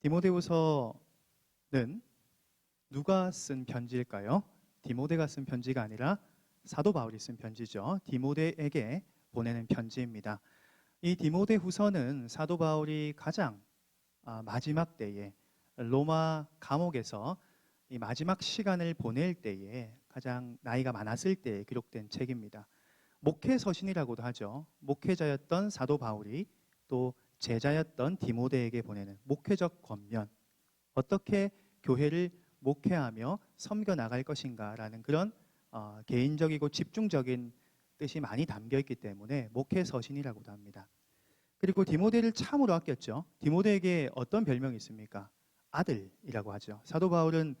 디모데후서는 누가 쓴 편지일까요? 디모데가 쓴 편지가 아니라 사도 바울이 쓴 편지죠. 디모데에게 보내는 편지입니다. 이 디모데후서는 사도 바울이 가장 마지막 때에 로마 감옥에서 이 마지막 시간을 보낼 때에 가장 나이가 많았을 때에 기록된 책입니다. 목회서신이라고도 하죠. 목회자였던 사도 바울이 또 제자였던 디모데에게 보내는 목회적 권면, 어떻게 교회를 목회하며 섬겨 나갈 것인가라는 그런 개인적이고 집중적인 뜻이 많이 담겨 있기 때문에 목회서신이라고도 합니다. 그리고 디모데를 참으로 아꼈죠. 디모데에게 어떤 별명이 있습니까? 아들이라고 하죠. 사도 바울은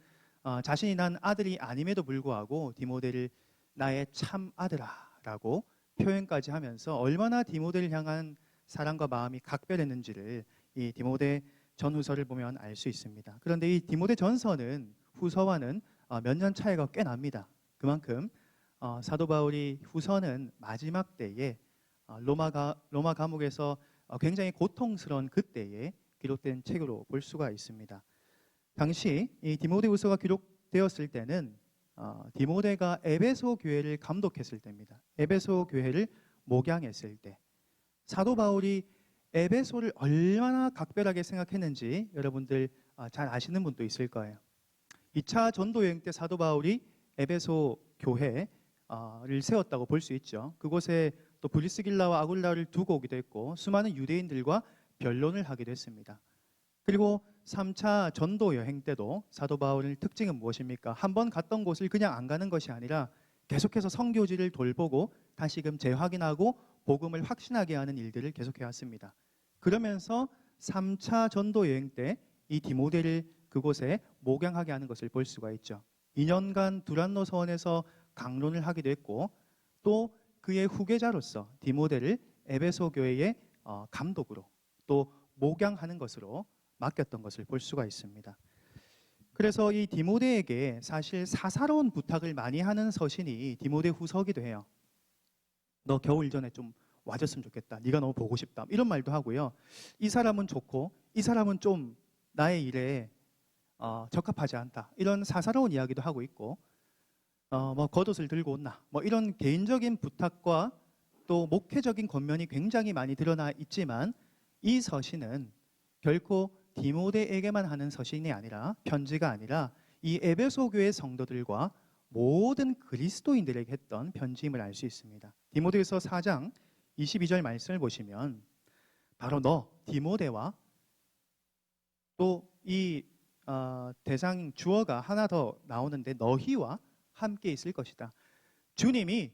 자신이 난 아들이 아님에도 불구하고 디모데를 나의 참 아들아라고 표현까지 하면서 얼마나 디모데를 향한 사랑과 마음이 각별했는지를 이 디모데 전후서를 보면 알 수 있습니다. 그런데 이 디모데 전서는 후서와는 몇 년 차이가 꽤 납니다. 그만큼 사도 바울이 후서는 마지막 때에 로마 감옥에서 굉장히 고통스러운 그때에 기록된 책으로 볼 수가 있습니다. 당시 이 디모데후서가 기록되었을 때는 디모데가 에베소 교회를 감독했을 때입니다. 에베소 교회를 목양했을 때 사도 바울이 에베소를 얼마나 각별하게 생각했는지 여러분들 잘 아시는 분도 있을 거예요. 2차 전도 여행 때 사도 바울이 에베소 교회를 세웠다고 볼 수 있죠. 그곳에 또 브리스길라와 아굴라를 두고 오기도 했고 수많은 유대인들과 변론을 하기도 했습니다. 그리고 3차 전도 여행 때도 사도 바울의 특징은 무엇입니까? 한번 갔던 곳을 그냥 안 가는 것이 아니라 계속해서 선교지를 돌보고 다시금 재확인하고 복음을 확신하게 하는 일들을 계속해 왔습니다. 그러면서 3차 전도 여행 때 이 디모데를 그곳에 목양하게 하는 것을 볼 수가 있죠. 2년간 두란노 서원에서 강론을 하기도 했고 또 그의 후계자로서 디모데를 에베소 교회의 감독으로 또 목양하는 것으로 맡겼던 것을 볼 수가 있습니다. 그래서 이 디모데에게 사실 사사로운 부탁을 많이 하는 서신이 디모데 후서기도 해요. 너 겨울 전에 좀 와줬으면 좋겠다. 네가 너무 보고 싶다. 이런 말도 하고요. 이 사람은 좋고 이 사람은 좀 나의 일에 적합하지 않다. 이런 사사로운 이야기도 하고 있고 뭐 겉옷을 들고 온나. 뭐 이런 개인적인 부탁과 또 목회적인 권면이 굉장히 많이 드러나 있지만 이 서신은 결코 디모데에게만 하는 서신이 아니라 편지가 아니라 이 에베소 교회 성도들과 모든 그리스도인들에게 했던 편지임을 알 수 있습니다. 디모데후서 4장 22절 말씀을 보시면 바로 너 디모데와 또 이 대상 주어가 하나 더 나오는데 너희와 함께 있을 것이다. 주님이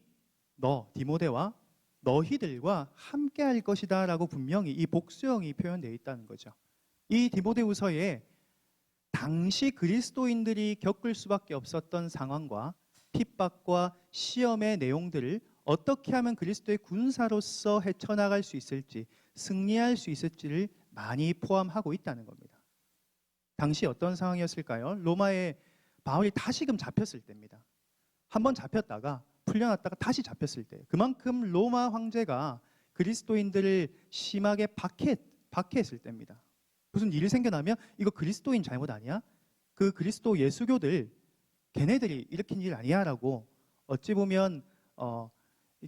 너 디모데와 너희들과 함께 할 것이다 라고 분명히 이 복수형이 표현되어 있다는 거죠. 이 디모데후서에 당시 그리스도인들이 겪을 수밖에 없었던 상황과 핍박과 시험의 내용들을 어떻게 하면 그리스도의 군사로서 헤쳐나갈 수 있을지, 승리할 수 있을지를 많이 포함하고 있다는 겁니다. 당시 어떤 상황이었을까요? 로마에 바울이 다시금 잡혔을 때입니다. 한번 잡혔다가 풀려났다가 다시 잡혔을 때, 그만큼 로마 황제가 그리스도인들을 심하게 박해했을 때입니다. 무슨 일이 생겨나면 이거 그리스도인 잘못 아니야? 그 그리스도 예수교들 걔네들이 일으킨 일 아니야? 라고 어찌 보면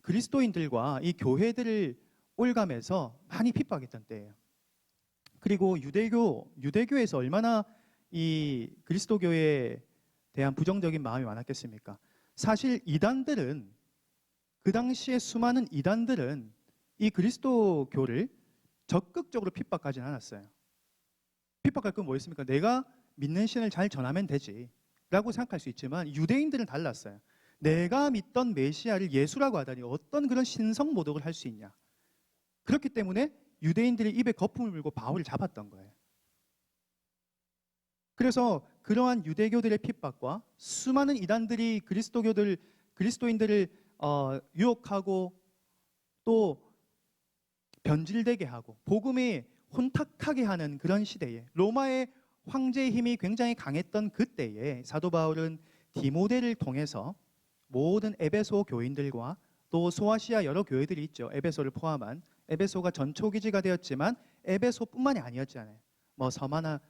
그리스도인들과 이 교회들을 올감해서 많이 핍박했던 때예요. 그리고 유대교에서 얼마나 이 그리스도교에 대한 부정적인 마음이 많았겠습니까? 사실 이단들은 그 당시에 수많은 이단들은 이 그리스도교를 적극적으로 핍박하지는 않았어요. 핍박할 건 뭐였습니까? 내가 믿는 신을 잘 전하면 되지 라고 생각할 수 있지만 유대인들은 달랐어요. 내가 믿던 메시아를 예수라고 하다니 어떤 그런 신성 모독을 할 수 있냐. 그렇기 때문에 유대인들이 입에 거품을 물고 바울을 잡았던 거예요. 그래서 그러한 유대교들의 핍박과 수많은 이단들이 그리스도인들을 유혹하고 또 변질되게 하고 복음에 혼탁하게 하는 그런 시대에 로마의 황제의 힘이 굉장히 강했던 그때에 사도 바울은 디모데를 통해서 모든 에베소 교인들과 또 소아시아 여러 교회들이 있죠. 에베소를 포함한 에베소가 전초기지가 되었지만 에베소뿐만이 아니었잖아요. 뭐 서마나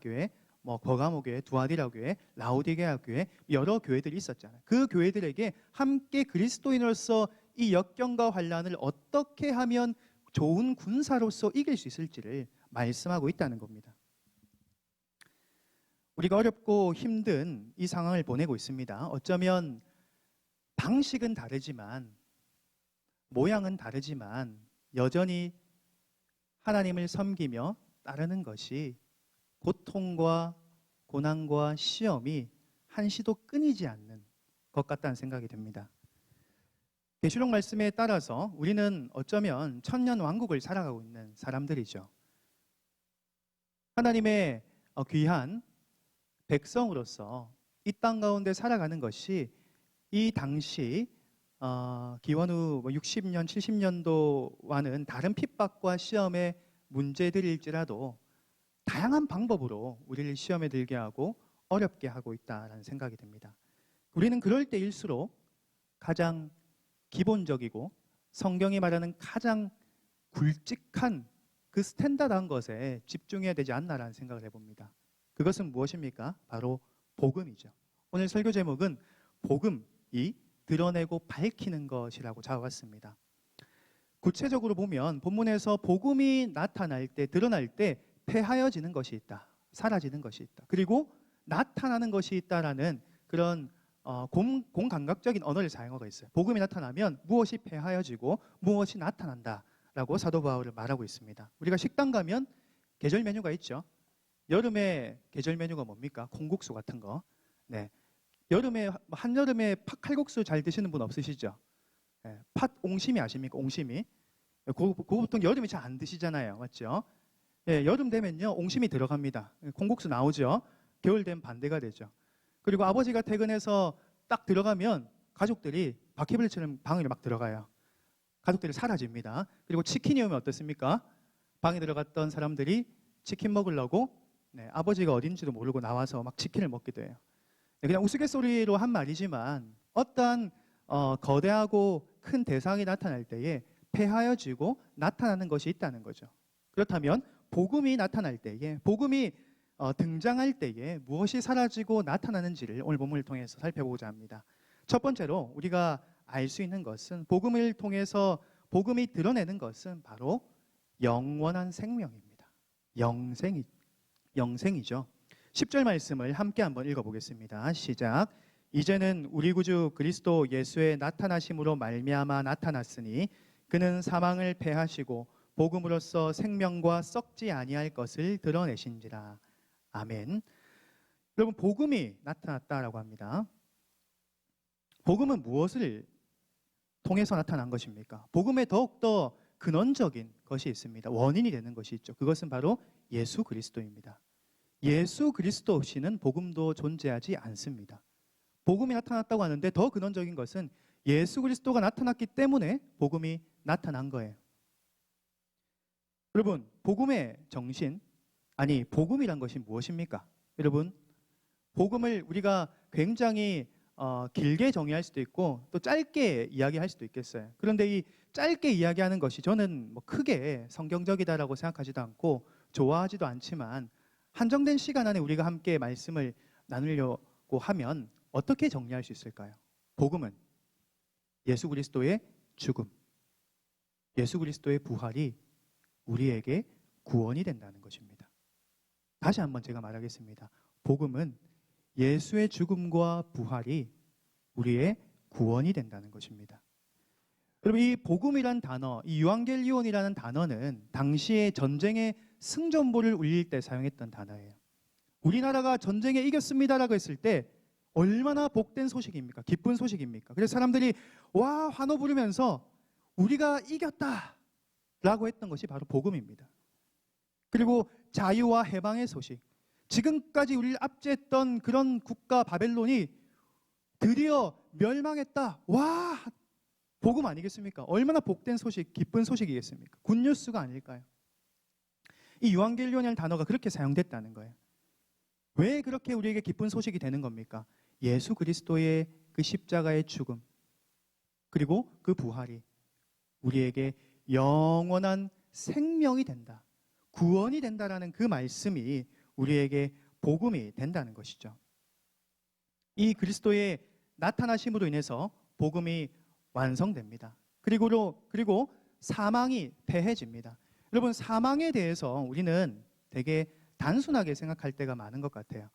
교회, 뭐 버가모 교회, 두아디라 교회, 라오디게아 교회 여러 교회들이 있었잖아요. 그 교회들에게 함께 그리스도인으로서 이 역경과 환란을 어떻게 하면 좋은 군사로서 이길 수 있을지를 말씀하고 있다는 겁니다. 우리가 어렵고 힘든 이 상황을 보내고 있습니다. 어쩌면 방식은 다르지만 모양은 다르지만 여전히 하나님을 섬기며 따르는 것이 고통과 고난과 시험이 한시도 끊이지 않는 것 같다는 생각이 듭니다. 계시록 말씀에 따라서 우리는 어쩌면 천년 왕국을 살아가고 있는 사람들이죠. 하나님의 귀한 백성으로서 이 땅 가운데 살아가는 것이 이 당시 기원 후 60년, 70년도와는 다른 핍박과 시험의 문제들일지라도 다양한 방법으로 우리를 시험에 들게 하고 어렵게 하고 있다는 생각이 듭니다. 우리는 그럴 때일수록 가장 기본적이고 성경이 말하는 가장 굵직한 그 스탠다드한 것에 집중해야 되지 않나라는 생각을 해봅니다. 그것은 무엇입니까? 바로 복음이죠. 오늘 설교 제목은 복음이 드러내고 밝히는 것이라고 잡아봤습니다. 구체적으로 보면 본문에서 복음이 나타날 때, 드러날 때 패하여지는 것이 있다, 사라지는 것이 있다, 그리고 나타나는 것이 있다라는 그런 공감각적인 언어를 사용하고 있어요. 복음이 나타나면 무엇이 패하여지고 무엇이 나타난다라고 사도 바울은 말하고 있습니다. 우리가 식당 가면 계절 메뉴가 있죠. 여름에 계절 메뉴가 뭡니까? 콩국수 같은 거. 네. 여름에 한여름에 팥칼국수 잘 드시는 분 없으시죠? 네. 팥 옹심이 아십니까? 옹심이. 그거 보통 여름에 잘 안 드시잖아요. 맞죠? 네, 여름 되면요 옹심이 들어갑니다. 콩국수 나오죠. 겨울 되면 반대가 되죠. 그리고 아버지가 퇴근해서 딱 들어가면 가족들이 바퀴벌레처럼 방에 막 들어가요. 가족들이 사라집니다. 그리고 치킨이 오면 어떻습니까? 방에 들어갔던 사람들이 치킨 먹으려고 아버지가 어딘지도 모르고 나와서 막 치킨을 먹기도 해요. 그냥 우스갯소리로 한 말이지만 어떠한 거대하고 큰 대상이 나타날 때에 패하여지고 나타나는 것이 있다는 거죠. 그렇다면 복음이 나타날 때에, 복음이 등장할 때에 무엇이 사라지고 나타나는지를 오늘 본문을 통해서 살펴보고자 합니다. 첫 번째로 우리가 알 수 있는 것은, 복음을 통해서 복음이 드러내는 것은 바로 영원한 생명입니다. 영생이죠. 10절 말씀을 함께 한번 읽어보겠습니다. 시작. 이제는 우리 구주 그리스도 예수의 나타나심으로 말미암아 나타났으니 그는 사망을 패하시고 복음으로써 생명과 썩지 아니할 것을 드러내신지라. 아멘. 여러분, 복음이 나타났다라고 합니다. 복음은 무엇을 통해서 나타난 것입니까? 복음에 더욱더 근원적인 것이 있습니다. 원인이 되는 것이 있죠. 그것은 바로 예수 그리스도입니다. 예수 그리스도 없이는 복음도 존재하지 않습니다. 복음이 나타났다고 하는데 더 근원적인 것은 예수 그리스도가 나타났기 때문에 복음이 나타난 거예요. 여러분, 복음의 정신, 아니 복음이란 것이 무엇입니까? 여러분, 복음을 우리가 굉장히 길게 정의할 수도 있고 또 짧게 이야기할 수도 있겠어요. 그런데 이 짧게 이야기하는 것이 저는 뭐 크게 성경적이다라고 생각하지도 않고 좋아하지도 않지만, 한정된 시간 안에 우리가 함께 말씀을 나누려고 하면 어떻게 정리할 수 있을까요? 복음은 예수 그리스도의 죽음, 예수 그리스도의 부활이 우리에게 구원이 된다는 것입니다. 다시 한번 제가 말하겠습니다. 복음은 예수의 죽음과 부활이 우리의 구원이 된다는 것입니다. 여러분, 이 복음이란 단어, 이 유앙겔리온이라는 단어는 당시의 전쟁의 승전보를 울릴 때 사용했던 단어예요. 우리나라가 전쟁에 이겼습니다라고 했을 때 얼마나 복된 소식입니까? 기쁜 소식입니까? 그래서 사람들이 와 환호 부르면서 우리가 이겼다라고 했던 것이 바로 복음입니다. 그리고 자유와 해방의 소식, 지금까지 우리를 압제했던 그런 국가 바벨론이 드디어 멸망했다. 와, 복음 아니겠습니까? 얼마나 복된 소식, 기쁜 소식이겠습니까? 굿뉴스가 아닐까요? 이 유앙겔리온이라는 단어가 그렇게 사용됐다는 거예요. 왜 그렇게 우리에게 기쁜 소식이 되는 겁니까? 예수 그리스도의 그 십자가의 죽음, 그리고 그 부활이 우리에게 영원한 생명이 된다, 구원이 된다라는 그 말씀이 우리에게 복음이 된다는 것이죠. 이 그리스도의 나타나심으로 인해서 복음이 완성됩니다. 그리고 사망이 패해집니다. 여러분, 사망에 대해서 우리는 되게 단순하게 생각할 때가 많은 것 같아요.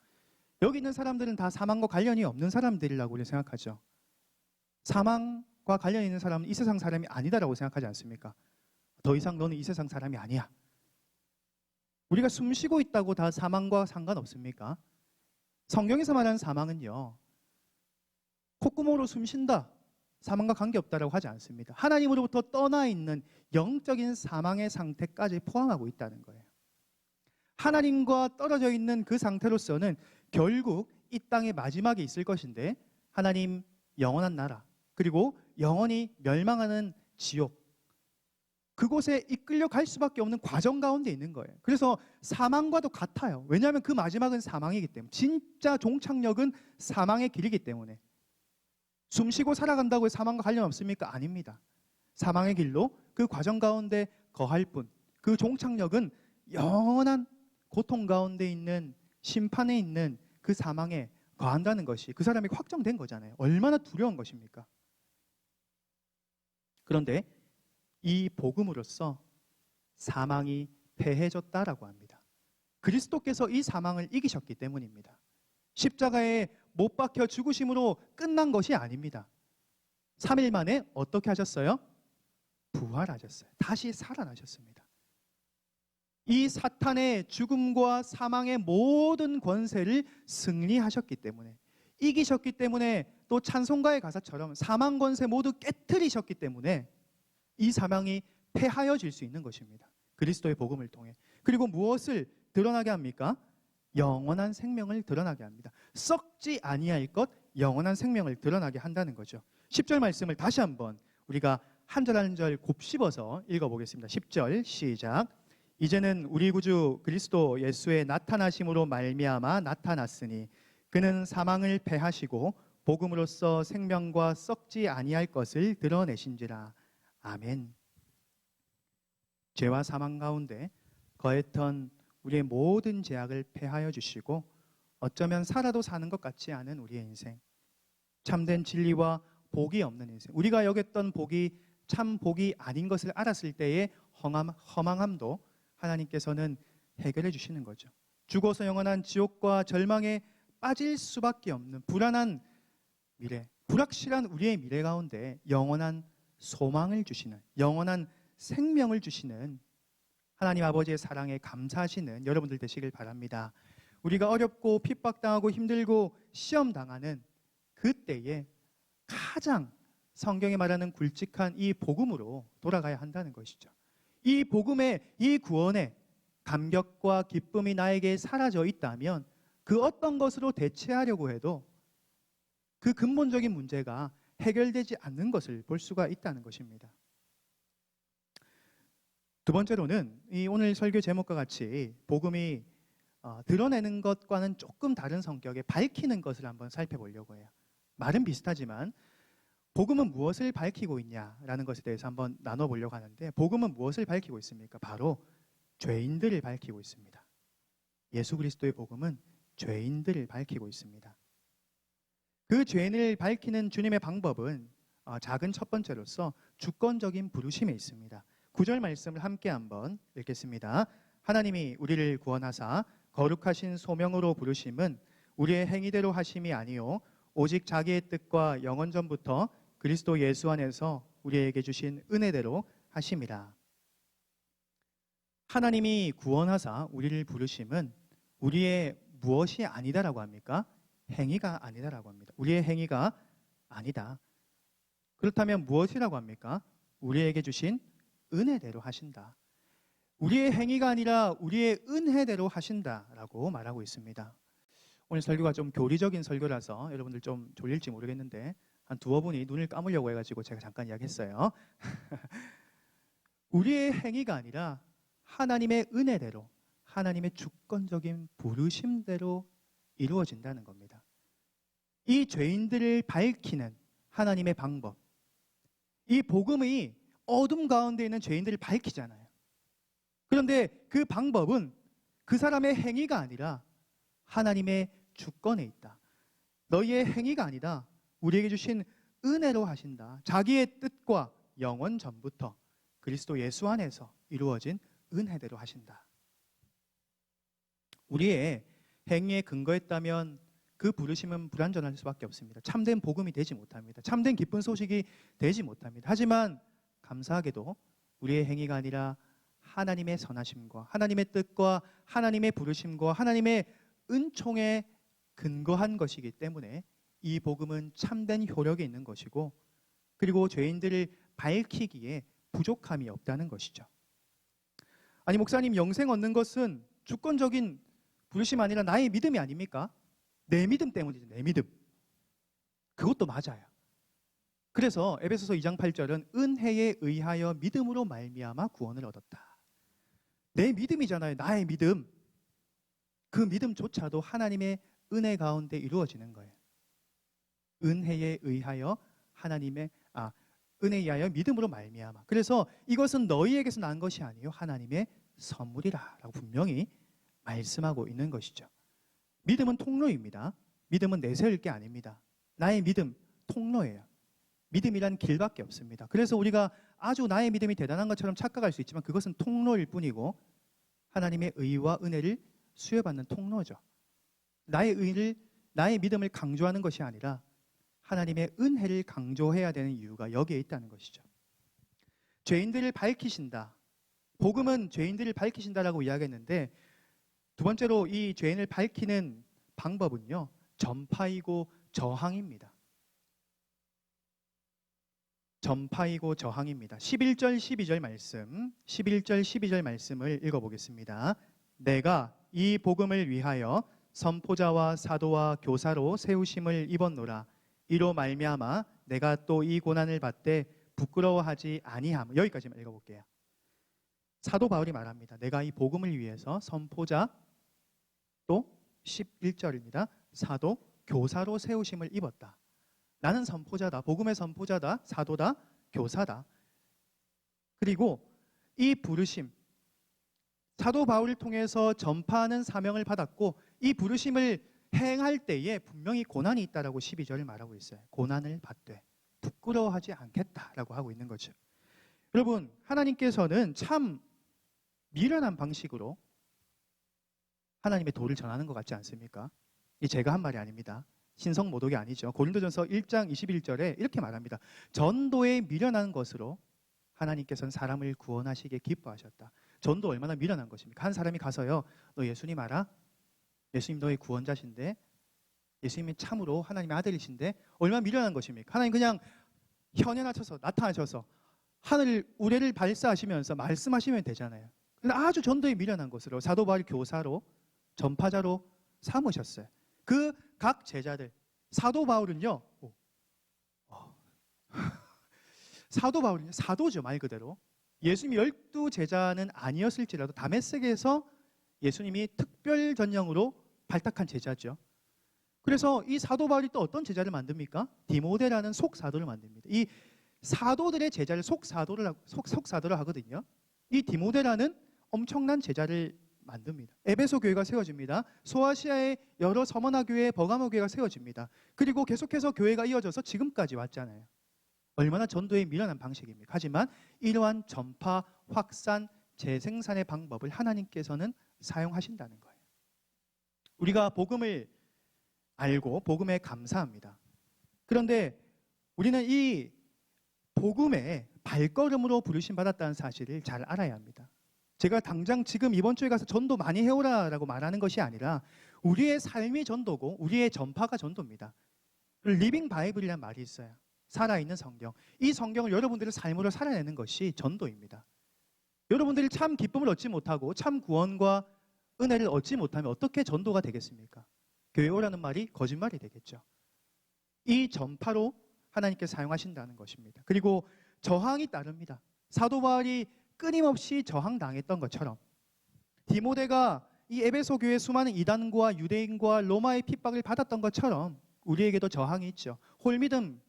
여기 있는 사람들은 다 사망과 관련이 없는 사람들이라고 우리 생각하죠. 사망과 관련 있는 사람은 이 세상 사람이 아니다라고 생각하지 않습니까? 더 이상 너는 이 세상 사람이 아니야. 우리가 숨 쉬고 있다고 다 사망과 상관없습니까? 성경에서 말하는 사망은요, 콧구멍으로 숨 쉰다, 사망과 관계없다라고 하지 않습니다. 하나님으로부터 떠나 있는 영적인 사망의 상태까지 포함하고 있다는 거예요. 하나님과 떨어져 있는 그 상태로서는 결국 이 땅의 마지막에 있을 것인데, 하나님 영원한 나라, 그리고 영원히 멸망하는 지옥, 그곳에 이끌려 갈 수밖에 없는 과정 가운데 있는 거예요. 그래서 사망과도 같아요. 왜냐하면 그 마지막은 사망이기 때문에, 진짜 종착역은 사망의 길이기 때문에. 숨쉬고 살아간다고 해서 사망과 관련 없습니까? 아닙니다. 사망의 길로 그 과정 가운데 거할 뿐, 그 종착역은 영원한 고통 가운데 있는, 심판에 있는 그 사망에 거한다는 것이 그 사람이 확정된 거잖아요. 얼마나 두려운 것입니까? 그런데 이 복음으로써 사망이 패해졌다라고 합니다. 그리스도께서 이 사망을 이기셨기 때문입니다. 십자가에 못 박혀 죽으심으로 끝난 것이 아닙니다. 3일 만에 어떻게 하셨어요? 부활하셨어요. 다시 살아나셨습니다. 이 사탄의 죽음과 사망의 모든 권세를 승리하셨기 때문에, 이기셨기 때문에, 또 찬송가의 가사처럼 사망 권세 모두 깨트리셨기 때문에 이 사망이 패하여질 수 있는 것입니다. 그리스도의 복음을 통해. 그리고 무엇을 드러나게 합니까? 영원한 생명을 드러나게 합니다. 썩지 아니할 것, 영원한 생명을 드러나게 한다는 거죠. 10절 말씀을 다시 한번 우리가 한 절 한 절 곱씹어서 읽어보겠습니다. 10절 시작. 이제는 우리 구주 그리스도 예수의 나타나심으로 말미암아 나타났으니 그는 사망을 패하시고 복음으로써 생명과 썩지 아니할 것을 드러내신지라. 아멘. 죄와 사망 가운데 거했던 우리의 모든 죄악을 패하여 주시고, 어쩌면 살아도 사는 것 같지 않은 우리의 인생, 참된 진리와 복이 없는 인생, 우리가 여겼던 복이 참 복이 아닌 것을 알았을 때의 허망함도 하나님께서는 해결해 주시는 거죠. 죽어서 영원한 지옥과 절망에 빠질 수밖에 없는 불안한 미래, 불확실한 우리의 미래 가운데 영원한 소망을 주시는, 영원한 생명을 주시는 하나님 아버지의 사랑에 감사하시는 여러분들 되시길 바랍니다. 우리가 어렵고 핍박당하고 힘들고 시험당하는 그때에 가장 성경에 말하는 굵직한 이 복음으로 돌아가야 한다는 것이죠. 이 복음의, 이 구원의 감격과 기쁨이 나에게 사라져 있다면 그 어떤 것으로 대체하려고 해도 그 근본적인 문제가 해결되지 않는 것을 볼 수가 있다는 것입니다. 두 번째로는 이 오늘 설교 제목과 같이 복음이 드러내는 것과는 조금 다른 성격의 밝히는 것을 한번 살펴보려고 해요. 말은 비슷하지만 복음은 무엇을 밝히고 있냐라는 것에 대해서 한번 나눠보려고 하는데, 복음은 무엇을 밝히고 있습니까? 바로 죄인들을 밝히고 있습니다. 예수 그리스도의 복음은 죄인들을 밝히고 있습니다. 그 죄인을 밝히는 주님의 방법은 작은 첫 번째로서 주권적인 부르심에 있습니다. 9절 말씀을 함께 한번 읽겠습니다. 하나님이 우리를 구원하사 거룩하신 소명으로 부르심은 우리의 행위대로 하심이 아니요 오직 자기의 뜻과 영원 전부터 그리스도 예수 안에서 우리에게 주신 은혜대로 하심이라. 하나님이 구원하사 우리를 부르심은 우리의 무엇이 아니다라고 합니까? 행위가 아니다라고 합니다. 우리의 행위가 아니다. 그렇다면 무엇이라고 합니까? 우리에게 주신 은혜대로 하신다. 우리의 행위가 아니라 우리의 은혜대로 하신다라고 말하고 있습니다. 오늘 설교가 좀 교리적인 설교라서 여러분들 좀 졸릴지 모르겠는데 한 두어 분이 눈을 감으려고 해가지고 제가 잠깐 이야기했어요. 우리의 행위가 아니라 하나님의 은혜대로, 하나님의 주권적인 부르심대로 이루어진다는 겁니다. 이 죄인들을 밝히는 하나님의 방법, 이 복음이 어둠 가운데 있는 죄인들을 밝히잖아요. 그런데 그 방법은 그 사람의 행위가 아니라 하나님의 주권에 있다. 너희의 행위가 아니라 우리에게 주신 은혜로 하신다. 자기의 뜻과 영원 전부터 그리스도 예수 안에서 이루어진 은혜대로 하신다. 우리의 행위에 근거했다면 그 부르심은 불완전할 수밖에 없습니다. 참된 복음이 되지 못합니다. 참된 기쁜 소식이 되지 못합니다. 하지만 감사하게도 우리의 행위가 아니라 하나님의 선하심과 하나님의 뜻과 하나님의 부르심과 하나님의 은총에 근거한 것이기 때문에 이 복음은 참된 효력이 있는 것이고, 그리고 죄인들을 밝히기에 부족함이 없다는 것이죠. 아니, 목사님, 영생 얻는 것은 주권적인 부르심 아니라 나의 믿음이 아닙니까? 내 믿음 때문이죠. 내 믿음. 그것도 맞아요. 그래서 에베소서 2장 8절은 은혜에 의하여 믿음으로 말미암아 구원을 얻었다. 내 믿음이잖아요. 나의 믿음. 그 믿음조차도 하나님의 은혜 가운데 이루어지는 거예요. 은혜에 의하여 은혜에 의하여 믿음으로 말미암아. 그래서 이것은 너희에게서 난 것이 아니요 하나님의 선물이라 라고 분명히 말씀하고 있는 것이죠. 믿음은 통로입니다. 믿음은 내세울 게 아닙니다. 나의 믿음 통로예요. 믿음이란 길밖에 없습니다. 그래서 우리가 아주 나의 믿음이 대단한 것처럼 착각할 수 있지만 그것은 통로일 뿐이고 하나님의 의와 은혜를 수여받는 통로죠. 나의 믿음을 강조하는 것이 아니라 하나님의 은혜를 강조해야 되는 이유가 여기에 있다는 것이죠. 죄인들을 밝히신다. 복음은 죄인들을 밝히신다라고 이야기했는데, 두 번째로 이 죄인을 밝히는 방법은요, 전파이고 저항입니다. 전파이고 저항입니다. 11절 12절 말씀을 읽어보겠습니다. 내가 이 복음을 위하여 선포자와 사도와 교사로 세우심을 입었노라. 이로 말미암아 내가 또 이 고난을 받되 부끄러워하지 아니함. 여기까지만 읽어볼게요. 사도 바울이 말합니다. 내가 이 복음을 위해서 선포자, 또 11절입니다. 사도, 교사로 세우심을 입었다. 나는 선포자다. 복음의 선포자다. 사도다. 교사다. 그리고 이 부르심, 사도 바울을 통해서 전파하는 사명을 받았고 이 부르심을 행할 때에 분명히 고난이 있다라고 12절을 말하고 있어요. 고난을 받되 부끄러워하지 않겠다라고 하고 있는 거죠. 여러분, 하나님께서는 참 미련한 방식으로 하나님의 도를 전하는 것 같지 않습니까? 이 제가 한 말이 아닙니다. 신성모독이 아니죠. 고린도전서 1장 21절에 이렇게 말합니다. 전도에 미련한 것으로 하나님께서는 사람을 구원하시기에 기뻐하셨다. 전도 얼마나 미련한 것입니까? 한 사람이 가서요, 너 예수님 알아? 예수님 너의 구원자신데, 예수님이 참으로 하나님의 아들이신데 얼마나 미련한 것입니까? 하나님 그냥 현현하셔서 나타나셔서 하늘 우레를 발사하시면서 말씀하시면 되잖아요. 그런데 아주 전도에 미련한 것으로 사도 바울 교사로 전파자로 삼으셨어요. 그 각 제자들, 사도 바울은요, 사도 바울은요, 사도죠, 말 그대로. 예수님 12제자는 아니었을지라도 다메섹에서 예수님이 특별 전령으로 발탁한 제자죠. 그래서 이 사도 바울이 또 어떤 제자를 만듭니까? 디모데라는 속사도를 만듭니다. 이 사도들의 제자를 속사도를 하거든요. 이 디모데라는 엄청난 제자를 만듭니다. 에베소 교회가 세워집니다. 소아시아의 여러 서머나 교회, 버가모 교회가 세워집니다. 그리고 계속해서 교회가 이어져서 지금까지 왔잖아요. 얼마나 전도에 미련한 방식입니까? 하지만 이러한 전파, 확산, 재생산의 방법을 하나님께서는 사용하신다는 거예요. 우리가 복음을 알고 복음에 감사합니다. 그런데 우리는 이 복음의 발걸음으로 부르심 받았다는 사실을 잘 알아야 합니다. 제가 당장 지금 이번 주에 가서 전도 많이 해오라라고 말하는 것이 아니라 우리의 삶이 전도고 우리의 전파가 전도입니다. 리빙 바이블이라는 말이 있어요. 살아있는 성경. 이 성경을 여러분들의 삶으로 살아내는 것이 전도입니다. 여러분들이 참 기쁨을 얻지 못하고 참 구원과 은혜를 얻지 못하면 어떻게 전도가 되겠습니까? 교회 오라는 말이 거짓말이 되겠죠. 이 전파로 하나님께서 사용하신다는 것입니다. 그리고 저항이 따릅니다. 사도 바울이 끊임없이 저항당했던 것처럼 디모데가 이 에베소 교회 수많은 이단과 유대인과 로마의 핍박을 받았던 것처럼 우리에게도 저항이 있죠. 홀믿음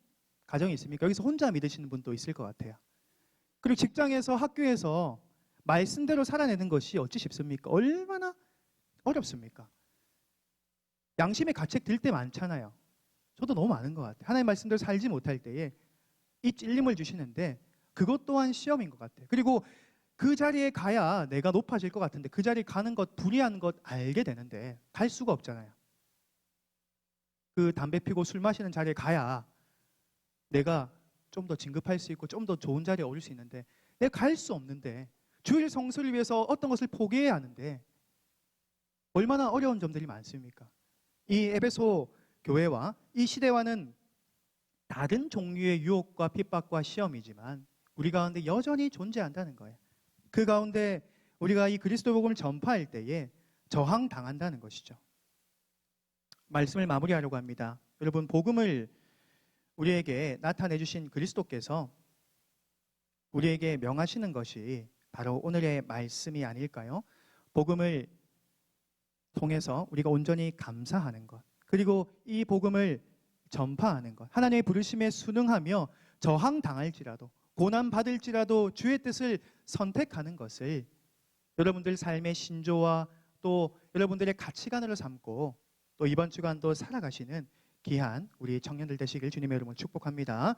가정이 있습니까? 여기서 혼자 믿으시는 분도 있을 것 같아요. 그리고 직장에서, 학교에서 말씀대로 살아내는 것이 어찌 쉽습니까? 얼마나 어렵습니까? 양심의 가책 들 때 많잖아요. 저도 너무 많은 것 같아요. 하나님 말씀대로 살지 못할 때에 이 찔림을 주시는데 그것 또한 시험인 것 같아요. 그리고 그 자리에 가야 내가 높아질 것 같은데 그 자리에 가는 것, 불의한 것 알게 되는데 갈 수가 없잖아요. 그 담배 피고 술 마시는 자리에 가야 내가 좀 더 진급할 수 있고 좀 더 좋은 자리에 오를 수 있는데 내가 갈 수 없는데 주일 성수를 위해서 어떤 것을 포기해야 하는데 얼마나 어려운 점들이 많습니까? 이 에베소 교회와 이 시대와는 다른 종류의 유혹과 핍박과 시험이지만 우리 가운데 여전히 존재한다는 거예요. 그 가운데 우리가 이 그리스도 복음을 전파할 때에 저항당한다는 것이죠. 말씀을 마무리하려고 합니다. 여러분, 복음을 우리에게 나타내 주신 그리스도께서 우리에게 명하시는 것이 바로 오늘의 말씀이 아닐까요? 복음을 통해서 우리가 온전히 감사하는 것, 그리고 이 복음을 전파하는 것, 하나님의 부르심에 순응하며 저항당할지라도 고난받을지라도 주의 뜻을 선택하는 것을 여러분들 삶의 신조와 또 여러분들의 가치관으로 삼고 또 이번 주간도 살아가시는 귀한 우리 청년들 되시길 주님의 이름으로 축복합니다.